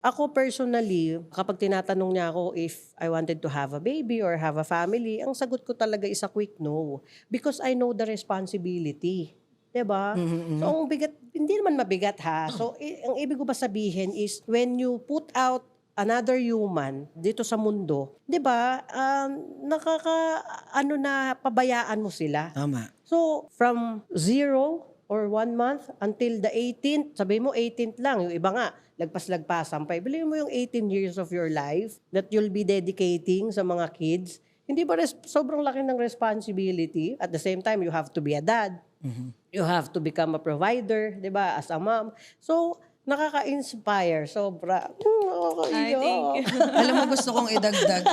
Ako personally, kapag tinatanong niya ako if I wanted to have a baby or have a family, ang sagot ko talaga is a quick no. Because I know the responsibility. 'Di ba? So, Mhm. ang bigat, hindi naman mabigat ha. So, ang ibig ko ba sabihin is when you put out another human dito sa mundo, 'di ba? Ano na pabayaan mo sila. Tama. So, from 0 or 1 month until the 18th, sabi mo 18th lang, yung iba nga, lagpas-lagpasan pa. Bilhin mo yung 18 years of your life that you'll be dedicating sa mga kids. Hindi ba sobrang laki ng responsibility? At the same time, you have to be a dad. Mhm. You have to become a provider, di ba, as a mom. So, nakaka-inspire. Sobra. Ay, thank Nakakaiyak. you. Alam mo gusto kong idagdag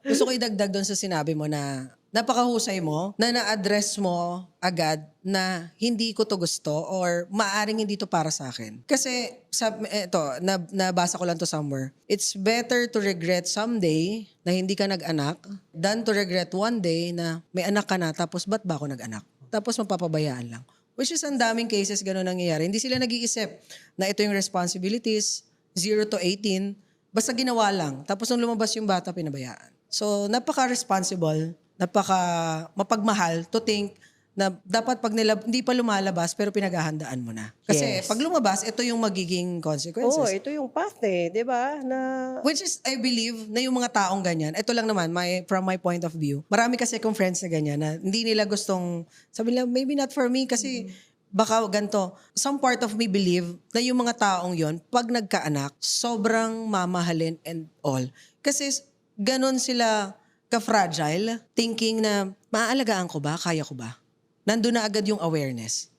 gusto ko idagdag do'n sa sinabi mo na napakahusay mo na na-address mo agad na hindi ko 'to gusto or maaring hindi 'to para sa akin. Kasi eto, nabasa ko lang 'to somewhere. It's better to regret someday na hindi ka nag-anak than to regret one day na may anak ka na tapos ba't ba ako nag-anak? Tapos mapapabayaan lang. Which is ang daming cases gano'n nangyayari. Hindi sila nag-iisip na ito yung responsibilities, 0 to 18, basta ginawa lang. Tapos nung lumabas yung bata, pinabayaan. So, napaka-responsible, mapagmahal to think na dapat pag hindi pa lumalabas pero pinaghahandaan mo na. Kasi Yes. pag lumabas, ito yung magiging Oo, consequences. ito yung path di ba? Na Which is, I believe, na yung mga taong ganyan, ito lang naman, from my point of view, marami kasi akong friends na ganyan na hindi nila gustong, sabi nila, maybe not for me kasi baka ganito. Some part of me believe na yung mga taong yon pag nagkaanak, sobrang mamahalin and all. Kasi ganon sila ka-fragile, thinking na, maaalagaan ko ba? Kaya ko ba? Nandun na agad yung awareness.